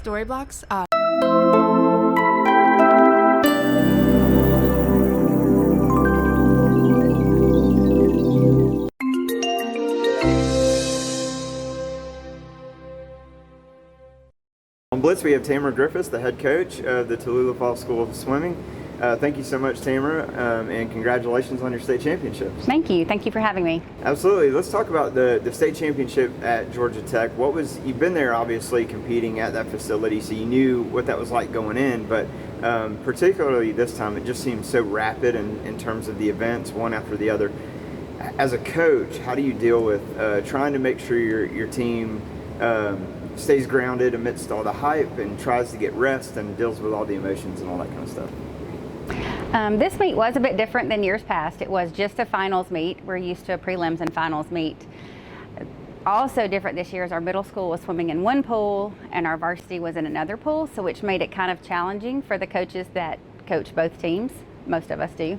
Storyblocks. On BLITZ, we have Tamara Griffis, the head coach of the Tallulah Falls School of Swimming. Thank you so much, Tamara, and congratulations on your state championships. Thank you. Thank you for having me. Absolutely. Let's talk about the state championship at Georgia Tech. You've been there obviously competing at that facility, so you knew what that was like going in, but particularly this time it just seemed so rapid in terms of the events, one after the other. As a coach, how do you deal with trying to make sure your team stays grounded amidst all the hype and tries to get rest and deals with all the emotions and all that kind of stuff? This meet was a bit different than years past. It was just a finals meet. We're used to a prelims and finals meet. Also different this year is our middle school was swimming in one pool and our varsity was in another pool, so which made it kind of challenging for the coaches that coach both teams. Most of us do.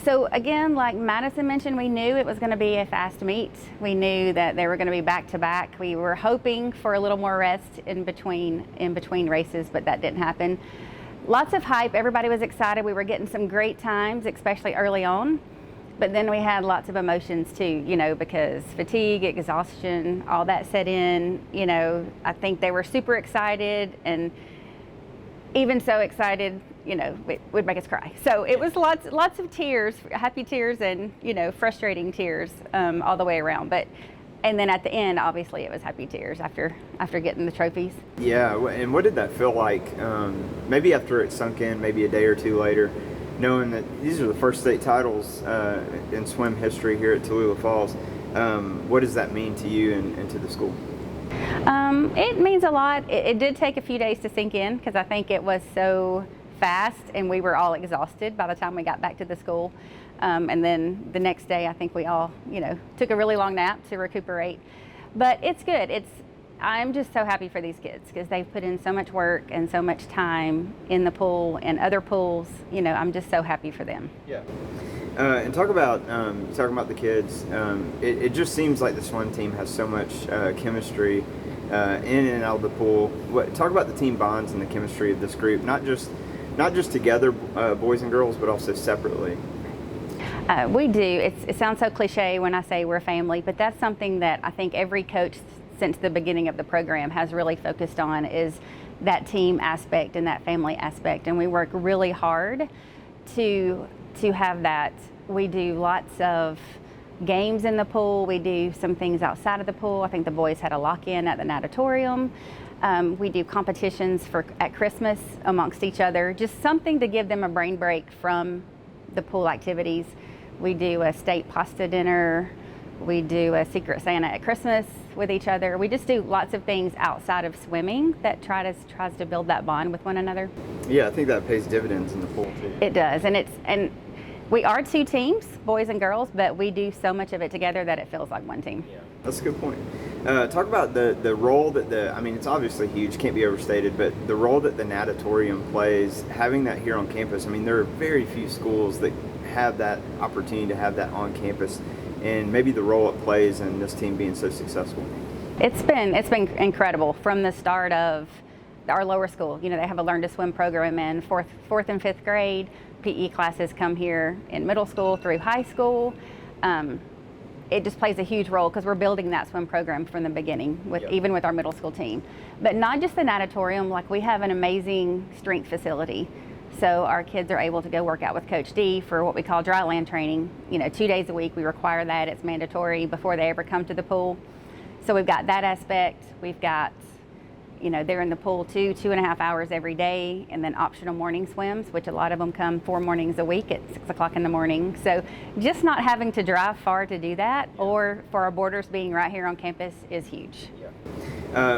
So again, like Madison mentioned, we knew it was going to be a fast meet. We knew that they were going to be back to back. We were hoping for a little more rest in between races, but that didn't happen. Lots of hype. Everybody was excited. We were getting some great times, especially early on. But then we had lots of emotions too, because fatigue, exhaustion, all that set in. I think they were super excited, and even so excited, it would make us cry. So it was lots of tears, happy tears and, frustrating tears all the way around. And then at the end, obviously, it was happy tears after getting the trophies. Yeah, and what did that feel like? Maybe after it sunk in, maybe a day or two later, knowing that these are the first state titles in swim history here at Tallulah Falls. What does that mean to you and to the school? It means a lot. It did take a few days to sink in because I think it was so fast and we were all exhausted by the time we got back to the school. And then the next day, I think we all, took a really long nap to recuperate. But it's good. I'm just so happy for these kids because they've put in so much work and so much time in the pool and other pools. I'm just so happy for them. Yeah. And talking about the kids, it just seems like the swim team has so much chemistry in and out of the pool. Talk about the team bonds and the chemistry of this group, not just together, boys and girls, but also separately. We do. It sounds so cliche when I say we're a family, but that's something that I think every coach since the beginning of the program has really focused on, is that team aspect and that family aspect. And we work really hard to have that. We do lots of games in the pool. We do some things outside of the pool. I think the boys had a lock-in at the natatorium. We do competitions at Christmas amongst each other, just something to give them a brain break from the pool activities. We do a state pasta dinner. We do a Secret Santa at Christmas with each other. We just do lots of things outside of swimming that tries to build that bond with one another. Yeah, I think that pays dividends in the pool too. It does, and we are two teams, boys and girls, but we do so much of it together that it feels like one team. Yeah, that's a good point. Talk about the role that it's obviously huge, can't be overstated, but the role that the natatorium plays, having that here on campus. There are very few schools that have that opportunity to have that on campus, and maybe the role it plays in this team being so successful. It's been incredible from the start of our lower school. They have a learn to swim program in fourth and fifth grade. PE classes come here in middle school through high school. It just plays a huge role because we're building that swim program from the beginning, even with our middle school team. But not just the natatorium, like we have an amazing strength facility. So our kids are able to go work out with Coach D for what we call dry land training. 2 days a week, we require that. It's mandatory before they ever come to the pool. So we've got that aspect. We've got, they're in the pool 2.5 hours every day, and then optional morning swims, which a lot of them come 4 mornings a week at 6 o'clock in the morning. So just not having to drive far to do that, or for our borders being right here on campus, is huge. Yeah.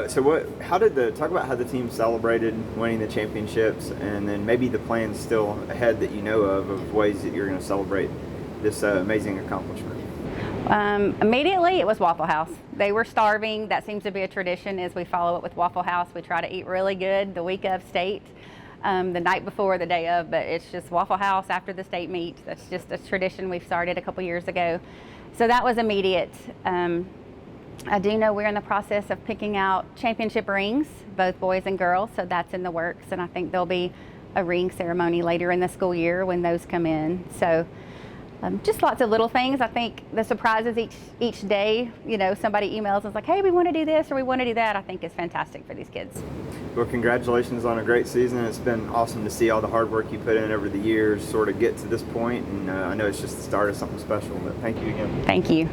Talk about how the team celebrated winning the championships, and then maybe the plans still ahead that you know of ways that you're going to celebrate this amazing accomplishment. Immediately it was Waffle House. They were starving. That seems to be a tradition, is we follow it with Waffle House. We try to eat really good the week of state, the night before, the day of, but it's just Waffle House after the state meet. That's just a tradition we've started a couple years ago. So that was immediate. I do know we're in the process of picking out championship rings both boys and girls, so that's in the works. And I think there'll be a ring ceremony later in the school year when those come in. So just lots of little things. I think the surprises each day, you know, somebody emails us like, hey, we want to do this or we want to do that, I think is fantastic for these kids. Well, congratulations on a great season. It's been awesome to see all the hard work you put in over the years sort of get to this point, and I know it's just the start of something special, but thank you again. Thank you.